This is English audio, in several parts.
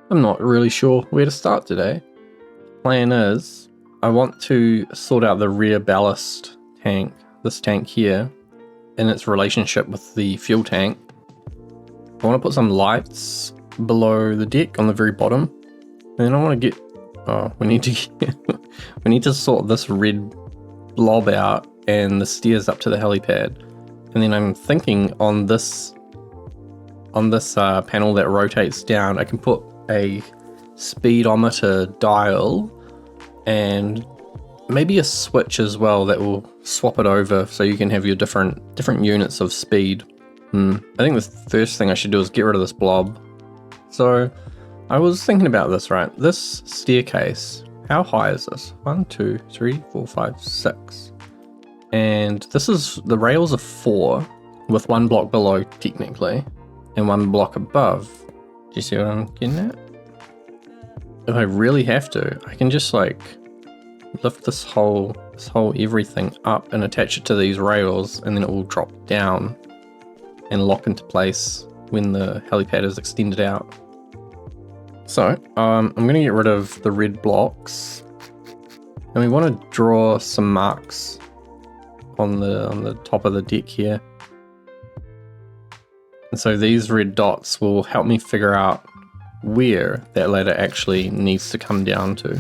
I'm not really sure where to start today. Plan is, I want to sort out the rear ballast tank, this tank here, and its relationship with the fuel tank. I want to put some lights below the deck on the very bottom. And then I want to get, we need to sort this red blob out and the stairs up to the helipad. And then I'm thinking on this panel that rotates down, I can put a speedometer dial and maybe a switch as well that will swap it over so you can have your different units of speed. I think the first thing I should do is get rid of this blob. So I was thinking about this, right? This staircase, how high is this? 1, 2, 3, 4, 5, 6. And this is, the rails are 4 with 1 block below technically and 1 block above. Do you see what I'm getting at? If I really have to, I can just like lift this whole everything up and attach it to these rails, and then it will drop down and lock into place when the helipad is extended out. So I'm going to get rid of the red blocks, and we want to draw some marks on the top of the deck here. And so these red dots will help me figure out where that ladder actually needs to come down to.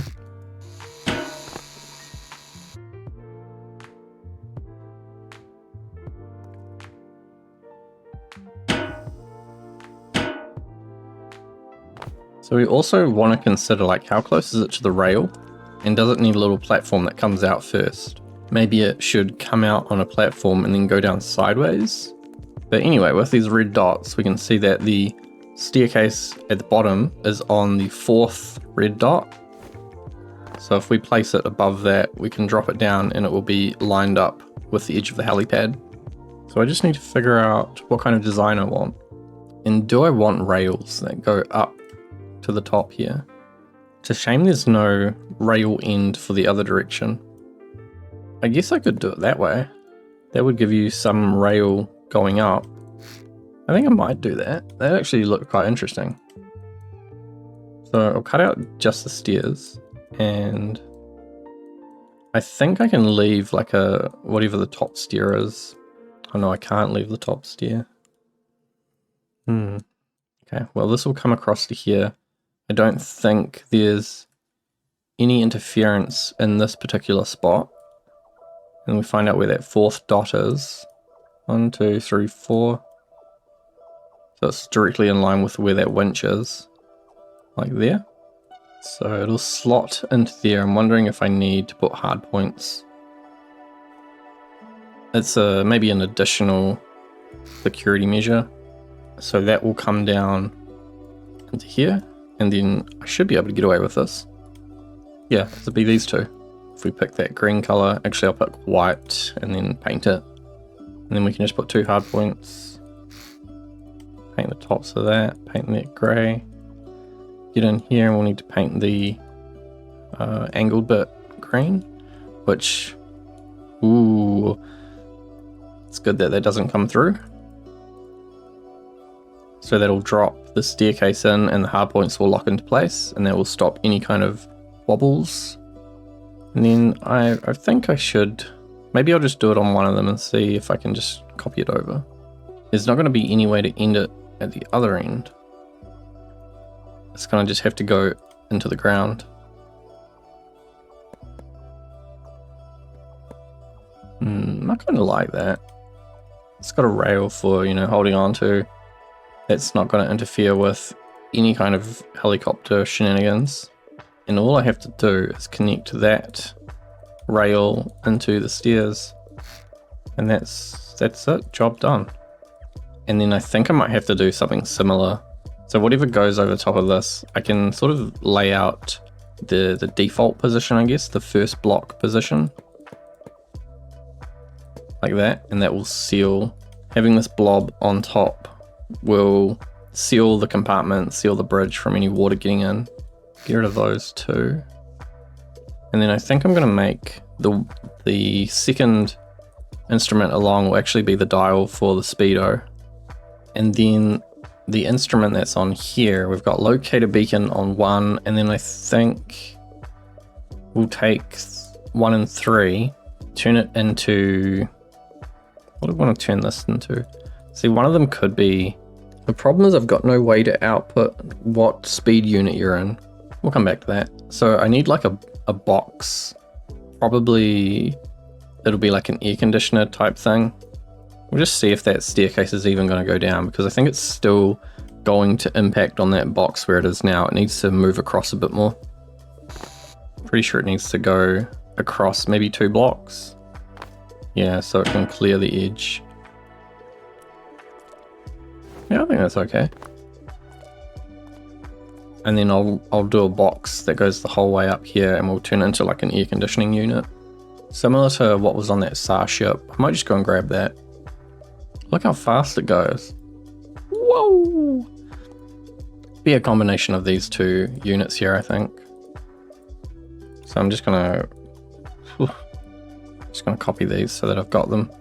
So we also want to consider like how close is it to the rail, and does it need a little platform that comes out first? Maybe it should come out on a platform and then go down sideways. But anyway, with these red dots, we can see that the staircase at the bottom is on the 4th red dot. So if we place it above that, we can drop it down and it will be lined up with the edge of the helipad. So I just need to figure out what kind of design I want. And do I want rails that go up to the top here? It's a shame there's no rail end for the other direction. I guess I could do it that way. That would give you some rail going up. I think I might do that. That actually looked quite interesting. So I'll cut out just the stairs, and I think I can leave like a, whatever the top stair is. Oh no, I can't leave the top stair. Okay, well this will come across to here. I don't think there's any interference in this particular spot. And we find out where that 4th dot is. 1, 2, 3, 4. So it's directly in line with where that winch is. Like there. So it'll slot into there. I'm wondering if I need to put hard points. It's maybe an additional security measure. So that will come down into here. And then I should be able to get away with this. Yeah, it'll be these two. If we pick that green color, actually I'll pick white and then paint it. And then we can just put 2 hard points. Paint the tops of that, paint that gray. Get in here and we'll need to paint the angled bit green, which, ooh, it's good that that doesn't come through. So that'll drop the staircase in and the hard points will lock into place, and that will stop any kind of wobbles. And then I think I should, maybe I'll just do it on one of them and see if I can just copy it over. There's not going to be any way to end it at the other end. It's going to just have to go into the ground. I kind of like that. It's got a rail for, you know, holding on to. That's not going to interfere with any kind of helicopter shenanigans. And all I have to do is connect that rail into the stairs. And that's it, job done. And then I think I might have to do something similar. So whatever goes over the top of this, I can sort of lay out the default position, I guess, the first block position. Like that, and that will seal. Having this blob on top will seal the compartment, seal the bridge from any water getting in. Get rid of those two. And then I think I'm going to make the second instrument along will actually be the dial for the speedo. And then the instrument that's on here, we've got locator beacon on 1, and then I think we'll take 1 and 3, turn it into, what do I want to turn this into? See, one of them could be, the problem is I've got no way to output what speed unit you're in. We'll come back to that. So I need like a box, probably it'll be like an air conditioner type thing. We'll just see if that staircase is even going to go down, because I think it's still going to impact on that box where it is now. It needs to move across a bit more. Pretty sure it needs to go across maybe 2 blocks. Yeah, so it can clear the edge. Yeah, I think that's okay. And then I'll do a box that goes the whole way up here, and we'll turn it into like an air conditioning unit. Similar to what was on that SAR ship. I might just go and grab that. Look how fast it goes. Whoa! Be a combination of these 2 units here, I think. So I'm just gonna copy these so that I've got them.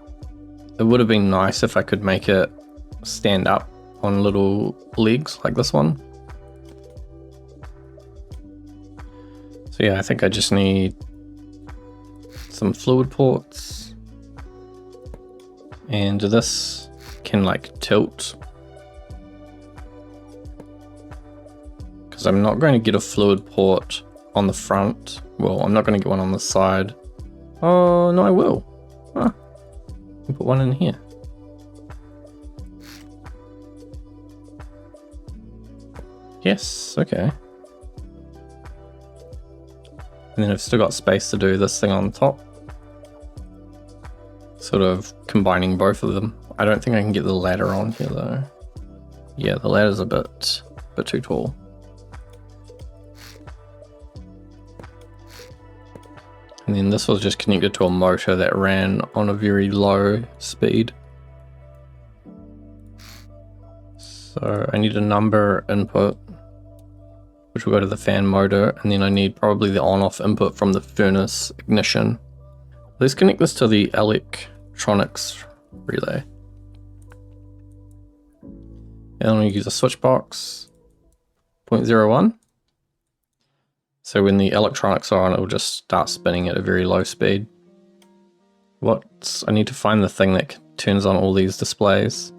It would have been nice if I could make it stand up on little legs like this one. So yeah, I think I just need some fluid ports, and this can like tilt, because I'm not going to get a fluid port on the front. Well, I'm not going to get one on the side. Oh no, I will. Huh. I'll put one in here. Yes, okay. And then I've still got space to do this thing on top. Sort of combining both of them. I don't think I can get the ladder on here though. Yeah, the ladder's a bit too tall. And then this was just connected to a motor that ran on a very low speed. So I need a number input, which will go to the fan motor, and then I need probably the on-off input from the furnace ignition. Let's connect this to the electronics relay. And I'm going to use a switch box, 0.01. So when the electronics are on, it will just start spinning at a very low speed. I need to find the thing that turns on all these displays.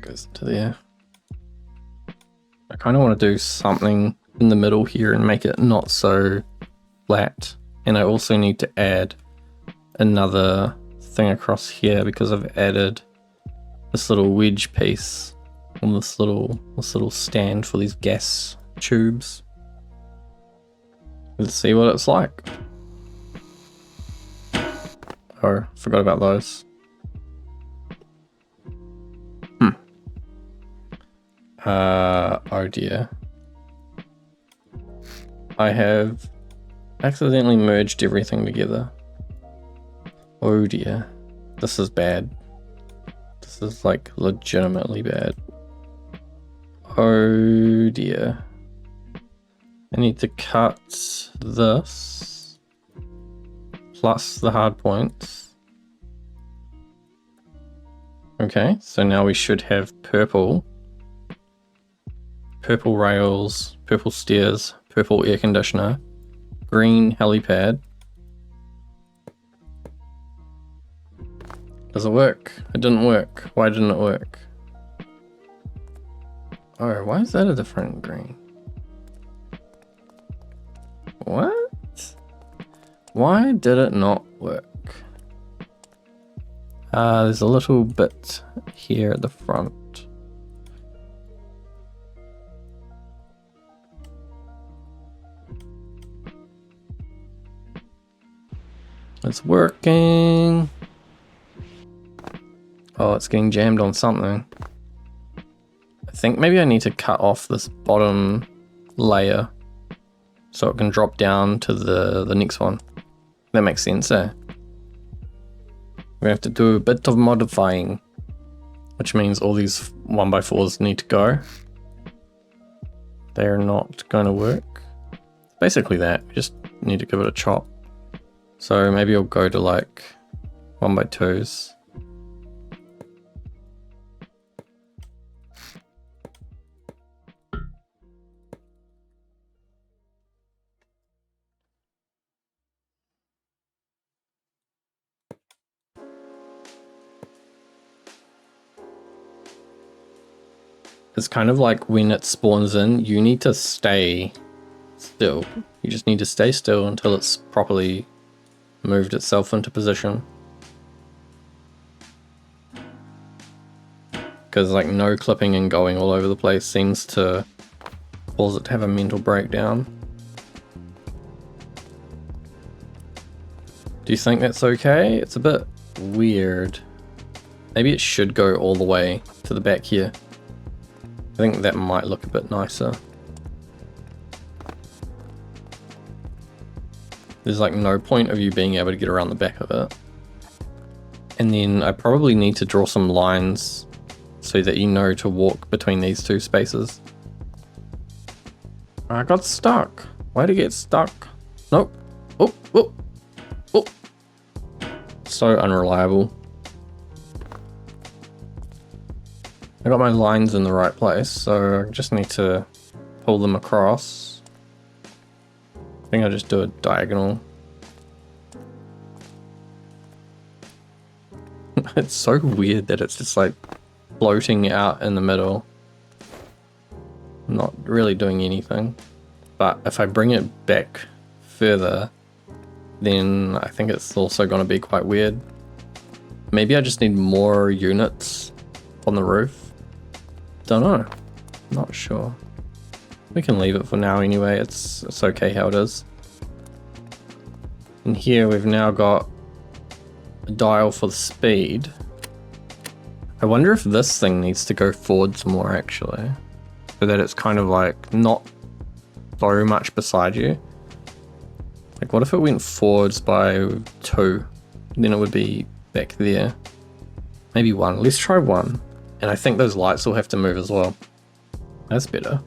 Goes to there. I kind of want to do something in the middle here and make it not so flat, and I also need to add another thing across here, because I've added this little wedge piece on this little stand for these gas tubes. Let's see what it's like. Oh, forgot about those. Oh dear. I have accidentally merged everything together. Oh dear. This is bad. This is like legitimately bad. Oh dear. I need to cut this plus the hard points. Okay, so now we should have purple rails, purple stairs, purple air conditioner, green helipad. Does it work? It didn't work. Why didn't it work? Oh, why is that a different green? What? Why did it not work? There's a little bit here at the front. It's working. Oh, it's getting jammed on something. I think maybe I need to cut off this bottom layer so it can drop down to the next one. That makes sense, eh? We have to do a bit of modifying, which means all these 1x4s need to go. They're not going to work. Basically that, we just need to give it a chop. So maybe I'll go to like 1x2s. It's kind of like when it spawns in, you need to stay still. You just need to stay still until it's properly moved itself into position. Because like no clipping and going all over the place seems to cause it to have a mental breakdown. Do you think that's okay? It's a bit weird. Maybe it should go all the way to the back here. I think that might look a bit nicer. There's like no point of you being able to get around the back of it. And then I probably need to draw some lines so that you know to walk between these two spaces. I got stuck. Why'd it get stuck? Nope. Oh, oh, oh. So unreliable. I got my lines in the right place, so I just need to pull them across. I think I'll just do a diagonal. It's so weird that it's just like floating out in the middle. Not really doing anything. But if I bring it back further, then I think it's also going to be quite weird. Maybe I just need more units on the roof. Don't know. Not sure. We can leave it for now anyway. It's okay how it is. And here we've now got a dial for the speed. I wonder if this thing needs to go forwards more actually, so that it's kind of like not so much beside you. Like what if it went forwards by 2? Then it would be back there. Maybe 1. Let's try 1. And I think those lights will have to move as well. That's better.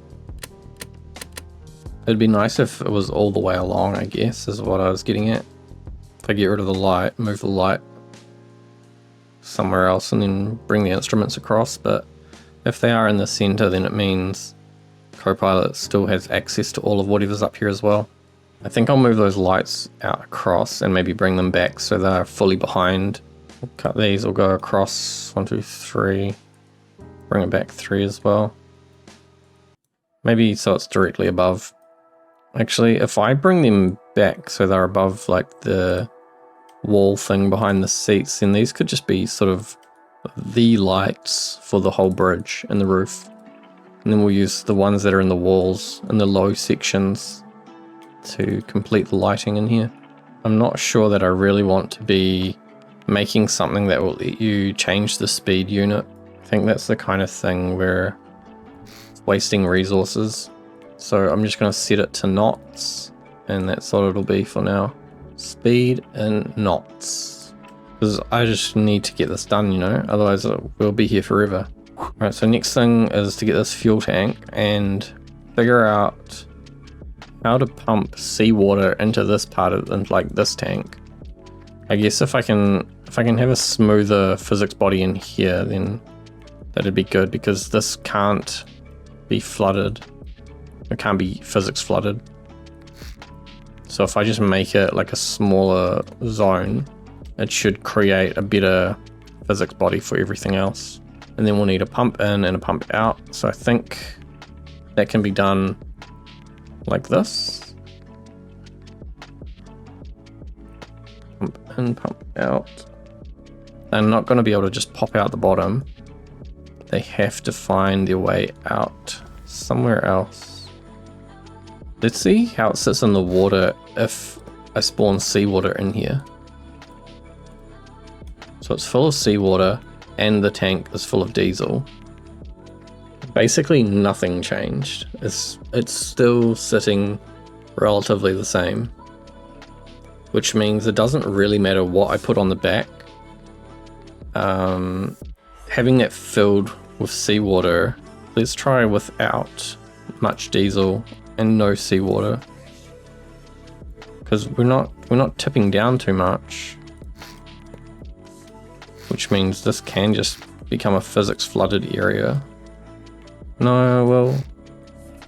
It'd be nice if it was all the way along, I guess, is what I was getting at. If I get rid of the light, move the light somewhere else and then bring the instruments across. But if they are in the center, then it means Copilot still has access to all of whatever's up here as well. I think I'll move those lights out across and maybe bring them back so they're fully behind. We'll cut these, we'll go across 1, 2, 3. Bring it back 3 as well. Maybe so it's directly above. Actually, if I bring them back so they're above like the wall thing behind the seats, then these could just be sort of the lights for the whole bridge and the roof. And then we'll use the ones that are in the walls and the low sections to complete the lighting in here. I'm not sure that I really want to be making something that will let you change the speed unit. I think that's the kind of thing where it's wasting resources. So I'm just going to set it to knots, and that's what it'll be for now. Speed in knots. Because I just need to get this done, you know, otherwise we'll be here forever. Alright, so next thing is to get this fuel tank and figure out how to pump seawater into this part of like this tank. I guess if I can have a smoother physics body in here, then that'd be good, because this can't be flooded. It can't be physics flooded. So if I just make it like a smaller zone, it should create a better physics body for everything else. And then we'll need a pump in and a pump out. So I think that can be done like this. Pump in, pump out. I'm not going to be able to just pop out the bottom. They have to find their way out somewhere else. Let's see how it sits in the water if I spawn seawater in here. So it's full of seawater and the tank is full of diesel. Basically nothing changed. It's still sitting relatively the same, which means it doesn't really matter what I put on the back. Having it filled with seawater, let's try without much diesel and no seawater, because we're not we're not tipping down too much, which means this can just become a physics flooded area. No, well,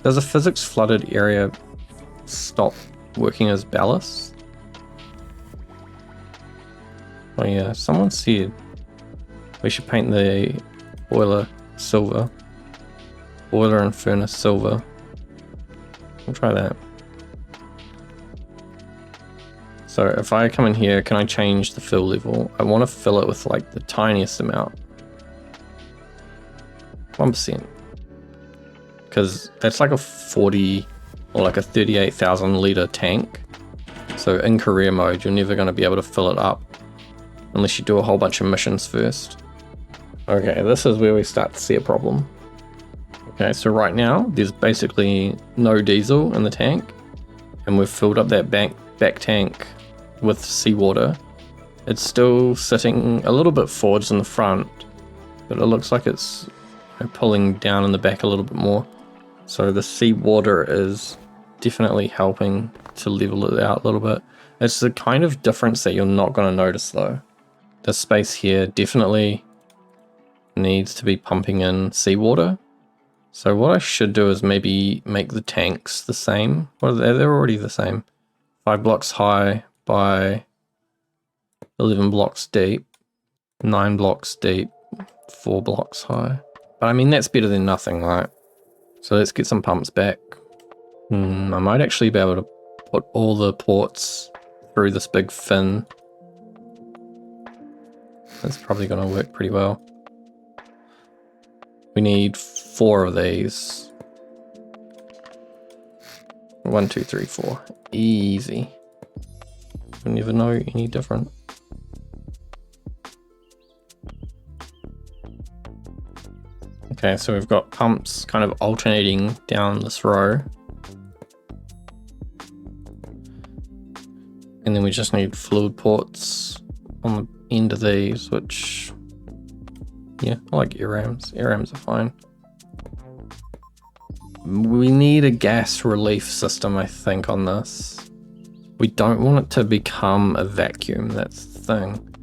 does a physics flooded area stop working as ballast? Oh yeah, someone said we should paint the boiler silver. Boiler and furnace silver. We'll try that. So if I come in here, can I change the fill level? I want to fill it with like the tiniest amount. 1%. Because that's like a 40 or like a 38,000 litre tank. So in career mode, you're never going to be able to fill it up unless you do a whole bunch of missions first. Okay, this is where we start to see a problem. Okay, so right now there's basically no diesel in the tank, and we've filled up that back tank with seawater. It's still sitting a little bit forwards in the front, but it looks like it's pulling down in the back a little bit more. So the seawater is definitely helping to level it out a little bit. It's the kind of difference that you're not going to notice though. The space here definitely needs to be pumping in seawater. So what I should do is maybe make the tanks the same. Well, they're already the same. 5 blocks high by 11 blocks deep, 9 blocks deep, 4 blocks high. But I mean, that's better than nothing, right? So let's get some pumps back. I might actually be able to put all the ports through this big fin. That's probably going to work pretty well. We need 4 of these. 1, 2, 3, 4. Easy. You'll never know any different. Okay, so we've got pumps kind of alternating down this row. And then we just need fluid ports on the end of these, which, yeah, I like air rams. Air rams are fine. We need a gas relief system, I think, on this. We don't want it to become a vacuum, that's the thing.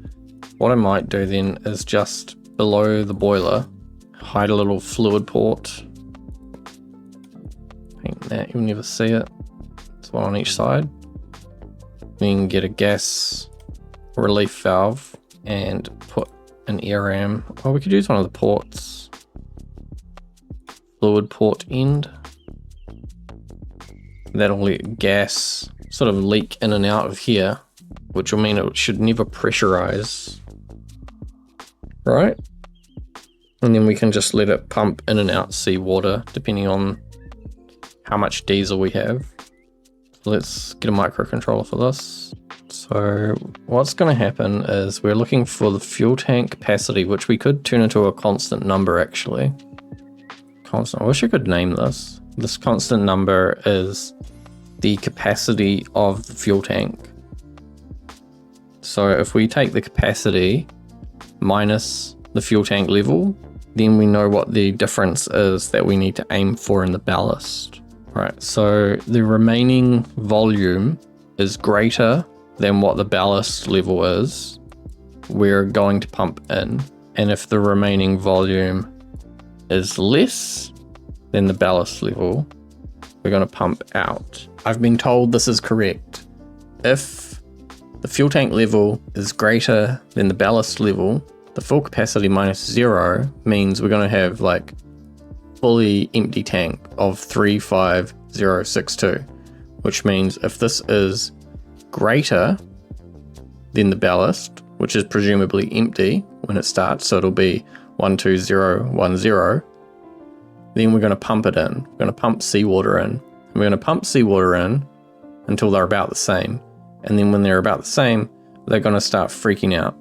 What I might do then is just below the boiler, hide a little fluid port. Paint that, you'll never see it. It's one on each side. Then get a gas relief valve and put an air ram. Oh, we could use one of the ports. Fluid port end. That'll let gas sort of leak in and out of here, which will mean it should never pressurize. Right? And then we can just let it pump in and out seawater depending on how much diesel we have. Let's get a microcontroller for this. So what's going to happen is we're looking for the fuel tank capacity, which we could turn into a constant number actually. Constant. I wish I could name this. This constant number is the capacity of the fuel tank. So if we take the capacity minus the fuel tank level, then we know what the difference is that we need to aim for in the ballast. Right, so the remaining volume is greater than what the ballast level is. We're going to pump in. And if the remaining volume is less than the ballast level, we're going to pump out. I've been told this is correct. If the fuel tank level is greater than the ballast level, the full capacity minus 0 means we're going to have like fully empty tank of 35062, which means if this is greater than the ballast, which is presumably empty when it starts, so it'll be 12010, then we're going to pump it in. We're going to pump seawater in. And we're going to pump seawater in until they're about the same. And then when they're about the same, they're going to start freaking out.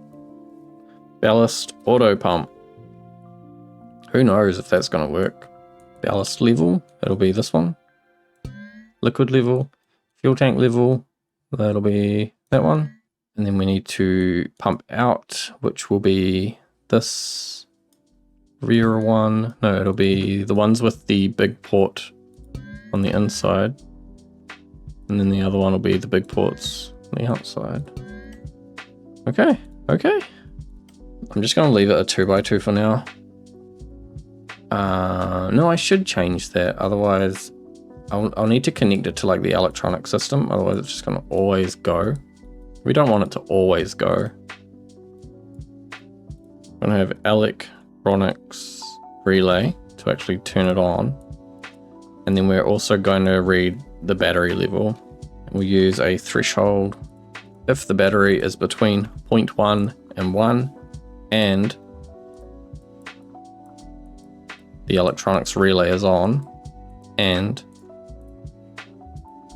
Ballast auto pump. Who knows if that's going to work. Ballast level, that'll be this one. Liquid level, fuel tank level, that'll be that one. And then we need to pump out, which will be this rear one. No, it'll be the ones with the big port on the inside. And then the other one will be the big ports on the outside. Okay, okay. I'm just gonna leave it a 2x2 for now. No, I should change that, otherwise I'll need to connect it to like the electronic system, otherwise it's just gonna always go. We don't want it to always go. I'm gonna have electronics relay to actually turn it on. And then we're also going to read the battery level. We'll use a threshold if the battery is between 0.1 and 1 and the electronics relay is on and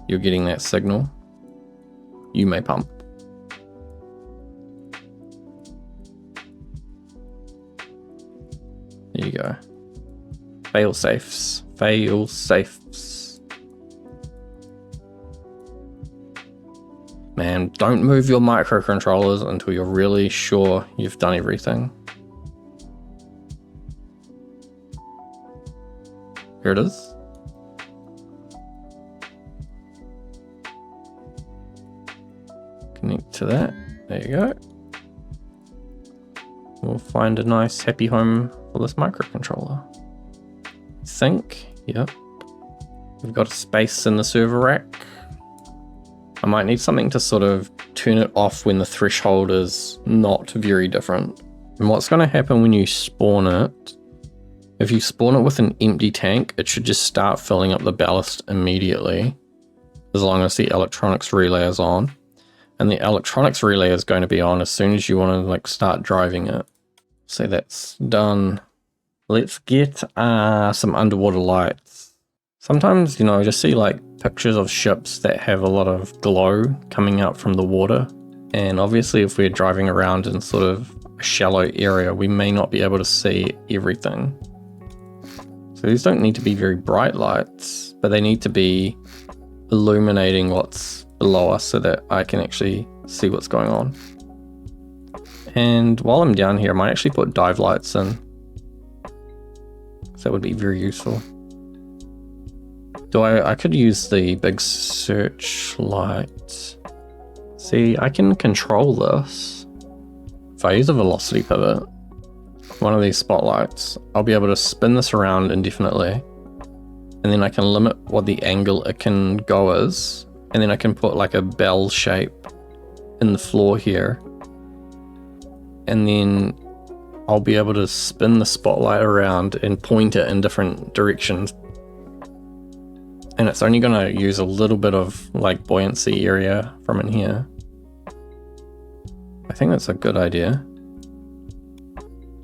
you're getting that signal, you may pump. There you go. Fail safes. Fail safes. Man, don't move your microcontrollers until you're really sure you've done everything. Here it is. Connect to that. There you go. We'll find a nice happy home for this microcontroller. I think, yep. We've got a space in the server rack. I might need something to sort of turn it off when the threshold is not very different. And what's going to happen when you spawn it, if you spawn it with an empty tank, it should just start filling up the ballast immediately, as long as the electronics relay is on. And the electronics relay is going to be on as soon as you want to like start driving it. So that's done. Let's get some underwater lights. Sometimes, you know, I just see like pictures of ships that have a lot of glow coming out from the water. And obviously if we're driving around in sort of a shallow area, we may not be able to see everything. So these don't need to be very bright lights, but they need to be illuminating what's below us so that I can actually see what's going on. And while I'm down here, I might actually put dive lights in. So that would be very useful. I could use the big searchlight. See, I can control this. If I use a velocity pivot, one of these spotlights, I'll be able to spin this around indefinitely. And then I can limit what the angle it can go is. And then I can put like a bell shape in the floor here. And then I'll be able to spin the spotlight around and point it in different directions. And it's only going to use a little bit of like buoyancy area from in here. I think that's a good idea.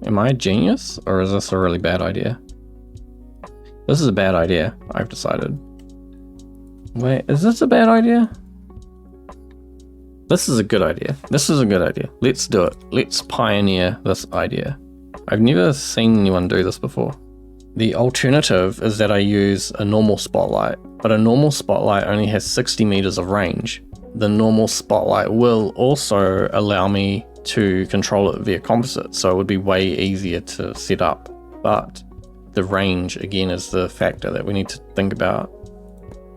Am I a genius, or is this a really bad idea? This is a bad idea, I've decided. Wait, is this a bad idea? This is a good idea. This is a good idea. Let's do it. Let's pioneer this idea. I've never seen anyone do this before. The alternative is that I use a normal spotlight, but a normal spotlight only has 60 meters of range. The normal spotlight will also allow me to control it via composite, so it would be way easier to set up. But the range, again, is the factor that we need to think about.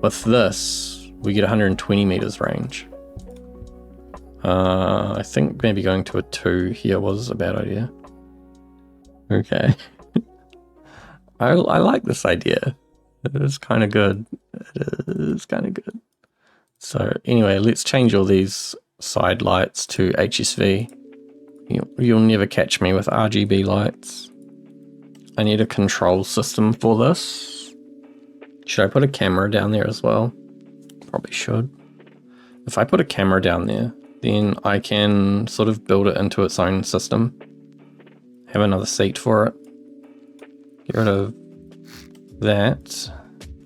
With this, we get 120 meters range. I think maybe going to a 2 here was a bad idea. Okay. I like this idea. It is kind of good. It is kind of good. So anyway, let's change all these side lights to HSV. You'll never catch me with RGB lights. I need a control system for this. Should I put a camera down there as well? Probably should. If I put a camera down there, then I can sort of build it into its own system. Have another seat for it. Get rid of that.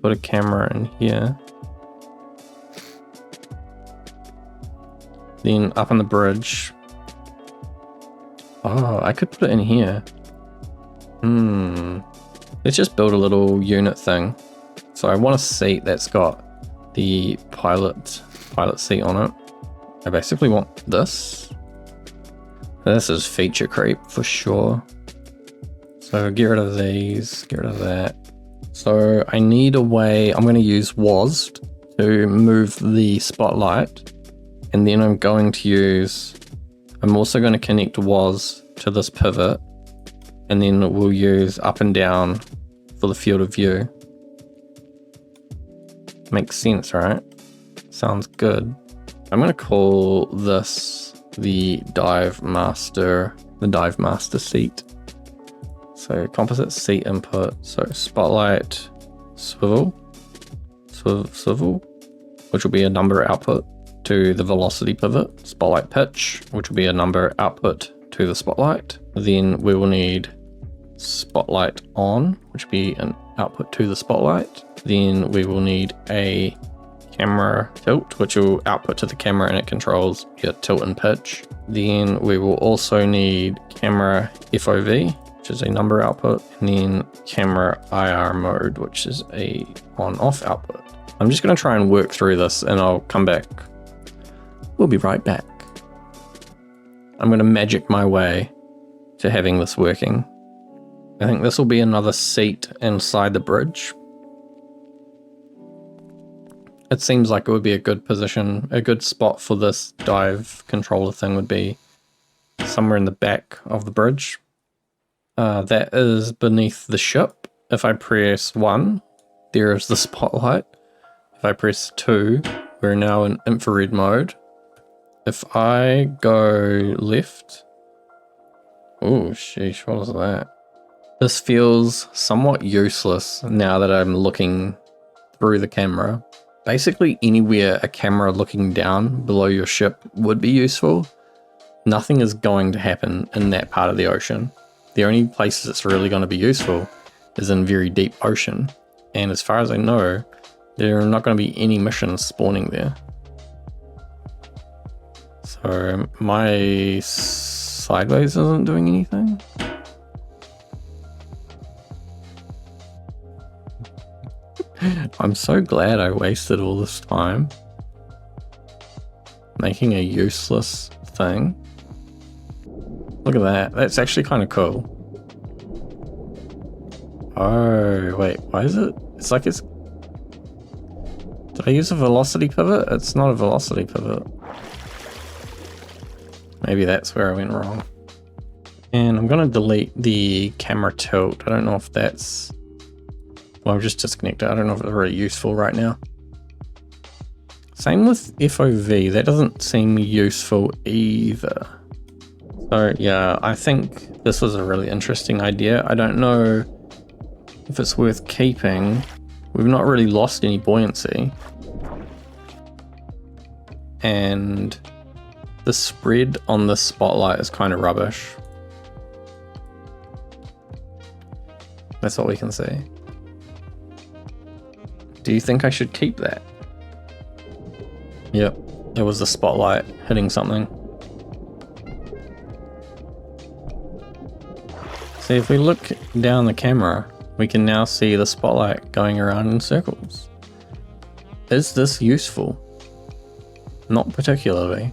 Put a camera in here. Then up on the bridge. Oh, I could put it in here. Let's just build a little unit thing. So I want a seat that's got the pilot seat on it. I basically want this. This is feature creep for sure. So get rid of these, get rid of that. So I need a way, I'm going to use WASD to move the spotlight And then I'm also going to connect WAS to this pivot, and then we'll use up and down for the field of view. Makes sense, right? Sounds good. I'm going to call this the dive master seat. So composite seat input. So spotlight swivel, which will be a number output to the velocity pivot. Spotlight pitch, which will be a number output to the spotlight. Then we will need spotlight on, which will be an output to the spotlight. Then we will need a camera tilt, which will output to the camera, and it controls your tilt and pitch. Then we will also need camera FOV, which is a number output, and then camera IR mode, which is a on-off output. I'm just going to try and work through this and I'll come back. We'll be right back. I'm going to magic my way to having this working. I think this will be another seat inside the bridge. It seems like it would be a good position, a good spot for this dive controller thing would be somewhere in the back of the bridge. That is beneath the ship. If I press 1, there is the spotlight. If I press 2, we're now in infrared mode. If I go left, oh sheesh, what is that? This feels somewhat useless now that I'm looking through the camera. Basically anywhere a camera looking down below your ship would be useful. Nothing is going to happen in that part of the ocean. The only places it's really going to be useful is in very deep ocean. And as far as I know, there are not going to be any missions spawning there. So my sideways isn't doing anything. I'm so glad I wasted all this time making a useless thing. Look at that. That's actually kind of cool. Oh, wait. Why is it? It's like it's... Did I use a velocity pivot? It's not a velocity pivot. Maybe that's where I went wrong. And I'm going to delete the camera tilt. I don't know if that's... Well, I've just disconnected. I don't know if it's really useful right now. Same with FOV. That doesn't seem useful either. So yeah, I think this was a really interesting idea. I don't know if it's worth keeping. We've not really lost any buoyancy. And the spread on this spotlight is kind of rubbish. That's what we can see. Do you think I should keep that? Yep, it was the spotlight hitting something. See, if we look down the camera, we can now see the spotlight going around in circles. Is this useful? Not particularly.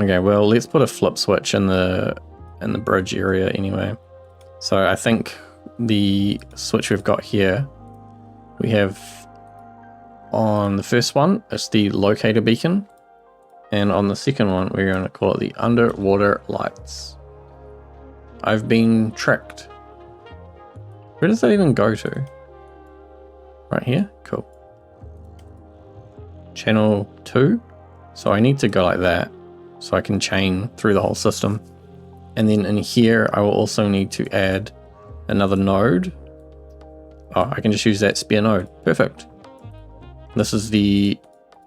Okay, well, let's put a flip switch in the bridge area anyway. So I think the switch we've got here, we have on the first one, it's the locator beacon. And on the second one, we're going to call it the underwater lights. I've been tricked. Where does that even go to? Right here? Cool. Channel 2. So I need to go like that so I can chain through the whole system. And then in here, I will also need to add another node. Oh, I can just use that spare node. Perfect. This is the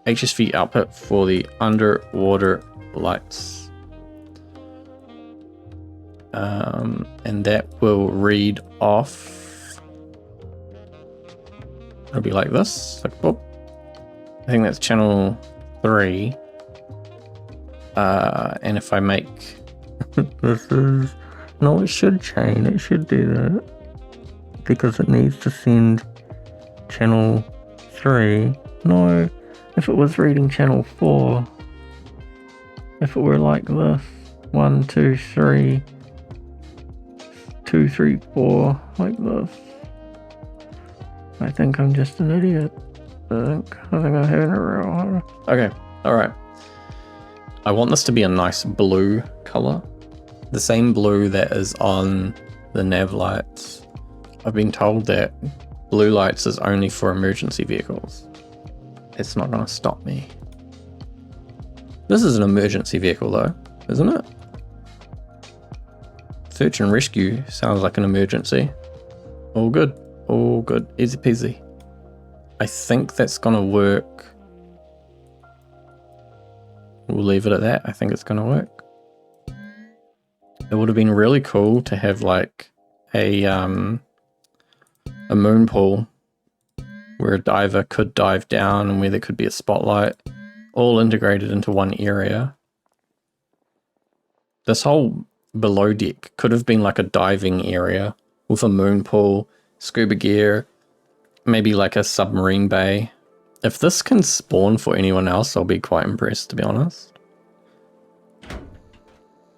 HSV output for the underwater lights. And that will read off. It'll be like this. Like, whoop. I think that's channel 3. And if I make this is no, it should chain. It should do that because it needs to send channel 3. No, if it was reading channel 4, if it were like this, 1, 2, 3, 2, 3, 4, like this. I think I'm just an idiot. I think I have it real. Okay, alright. I want this to be a nice blue color. The same blue that is on the nav lights. I've been told that blue lights is only for emergency vehicles. It's not going to stop me. This is an emergency vehicle though, isn't it? Search and rescue sounds like an emergency. All good, easy peasy. I think that's going to work. We'll leave it at that. I think it's going to work. It would have been really cool to have like a moon pool where a diver could dive down and where there could be a spotlight, all integrated into one area. This whole below deck could have been like a diving area with a moon pool, scuba gear, maybe like a submarine bay. If this can spawn for anyone else, I'll be quite impressed, to be honest.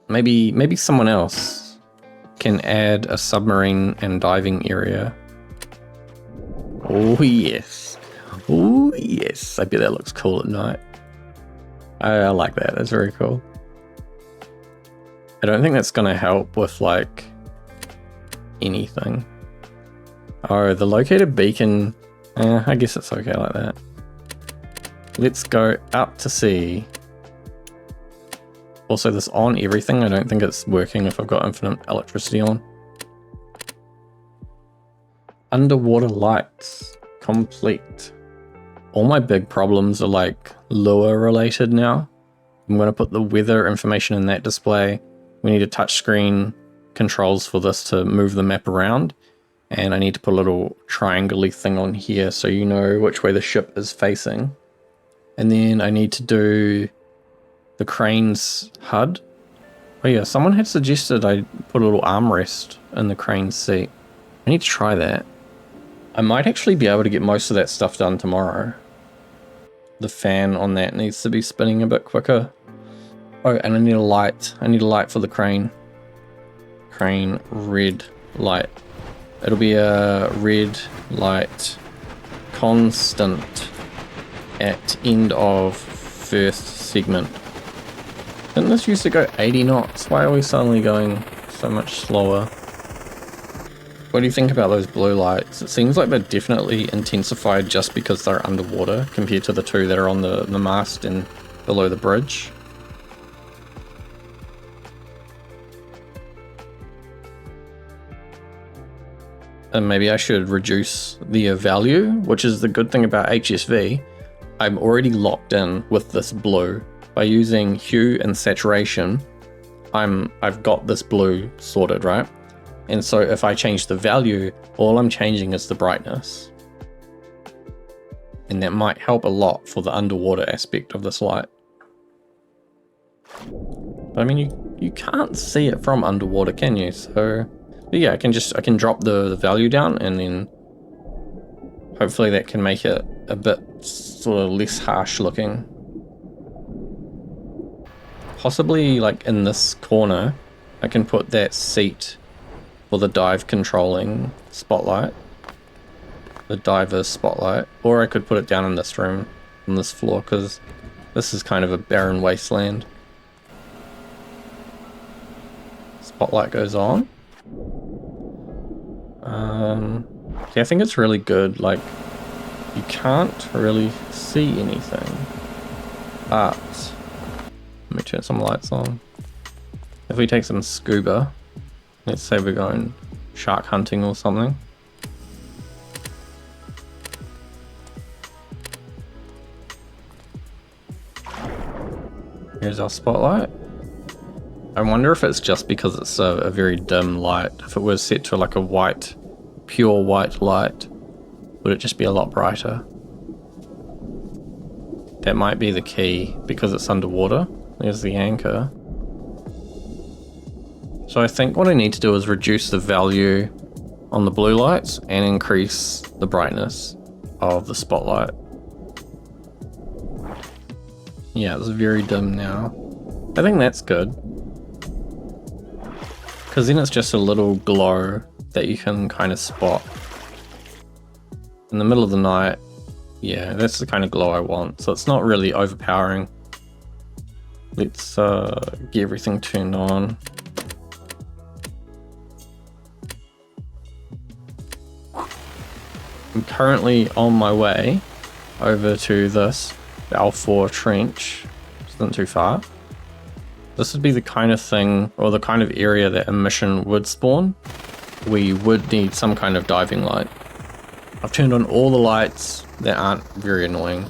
Maybe someone else can add a submarine and diving area. Oh yes. Oh yes. I bet that looks cool at night. I like that. That's very cool. I don't think that's going to help with like anything. Oh, the locator beacon. I guess it's okay like that. Let's go out to sea. Also, this on everything. I don't think it's working if I've got infinite electricity on. Underwater lights. Complete. All my big problems are like lure related now. I'm going to put the weather information in that display. We need a touchscreen controls for this to move the map around. And I need to put a little triangle-y thing on here so you know which way the ship is facing. And then I need to do the crane's HUD. Oh yeah, someone had suggested I put a little armrest in the crane's seat. I need to try that. I might actually be able to get most of that stuff done tomorrow. The fan on that needs to be spinning a bit quicker. Oh, and I need a light. I need a light for the crane. Crane red light. It'll be a red light constant at end of first segment. Didn't this used to go 80 knots? Why are we suddenly going so much slower? What do you think about those blue lights? It seems like they're definitely intensified just because they're underwater compared to the two that are on the mast and below the bridge. And maybe I should reduce the value, which is the good thing about HSV. I'm already locked in with this blue. By using hue and saturation, I've got this blue sorted, right? And so if I change the value, all I'm changing is the brightness. And that might help a lot for the underwater aspect of this light. But I mean, you can't see it from underwater, can you? So yeah, I can drop the value down, and then hopefully that can make it a bit sort of less harsh looking. Possibly like in this corner, I can put that seat for the dive controlling spotlight, the diver's spotlight, or I could put it down in this room, on this floor, because this is kind of a barren wasteland. Spotlight goes on. Yeah, I think it's really good. Like, you can't really see anything, but let me turn some lights on. If we take some scuba, let's say we're going shark hunting or something. Here's our spotlight. I wonder if it's just because it's a very dim light. If it was set to like a white, pure white light, would it just be a lot brighter? That might be the key because it's underwater. There's the anchor. So I think what I need to do is reduce the value on the blue lights and increase the brightness of the spotlight. Yeah, it's very dim now. I think that's good. Because then it's just a little glow that you can kind of spot. In the middle of the night, Yeah, that's the kind of glow I want. So it's not really overpowering. Let's get everything turned on. I'm currently on my way over to this Balfour Trench, which isn't too far. This would be the kind of thing, or the kind of area that a mission would spawn. We would need some kind of diving light. I've turned on all the lights that aren't very annoying.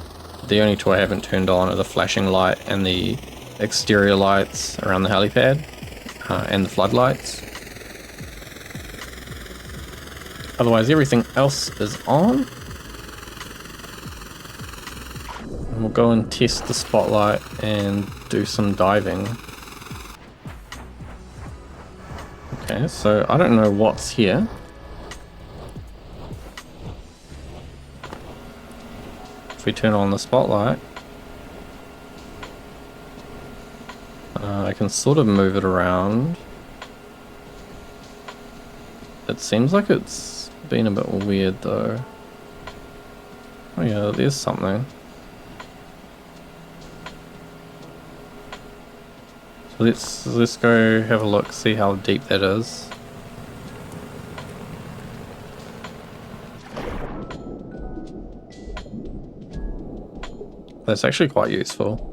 The only two I haven't turned on are the flashing light and the exterior lights around the helipad, and the floodlights. Otherwise, everything else is on. And we'll go and test the spotlight and do some diving. Okay, so I don't know what's here. If we turn on the spotlight, I can sort of move it around. It seems like it's been a bit weird though. Oh yeah, there's something. So let's go have a look, see how deep that is. That's actually quite useful.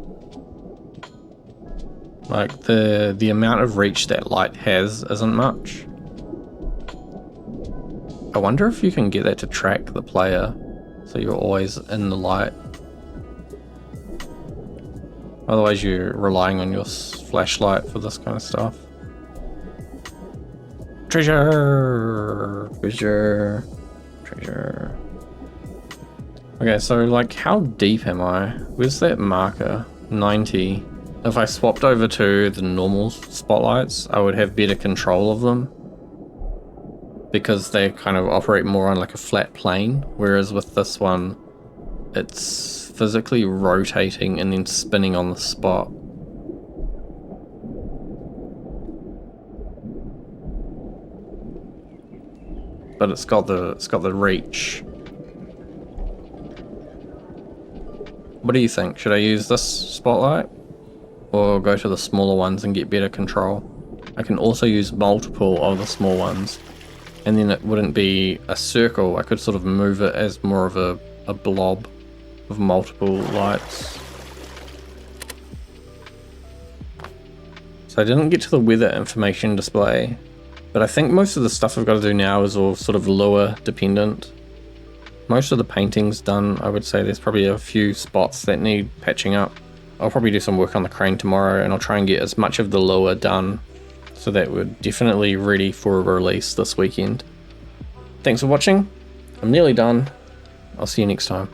Like the amount of reach that light has isn't much. I wonder if you can get that to track the player, so you're always in the light. Otherwise you're relying on your flashlight for this kind of stuff. Treasure! Treasure! Treasure. Okay, so like how deep am I? Where's that marker? 90. If I swapped over to the normal spotlights, I would have better control of them, because they kind of operate more on like a flat plane, whereas with this one, it's physically rotating and then spinning on the spot. But it's got the reach. What do you think? Should I use this spotlight or go to the smaller ones and get better control? I can also use multiple of the small ones, and then it wouldn't be a circle. I could sort of move it as more of a blob of multiple lights. So I didn't get to the weather information display, but I think most of the stuff I've got to do now is all sort of lure dependent. Most of the painting's done. I would say there's probably a few spots that need patching up. I'll probably do some work on the crane tomorrow, and I'll try and get as much of the lure done, so that we're definitely ready for a release this weekend. Thanks for watching. I'm nearly done. I'll see you next time.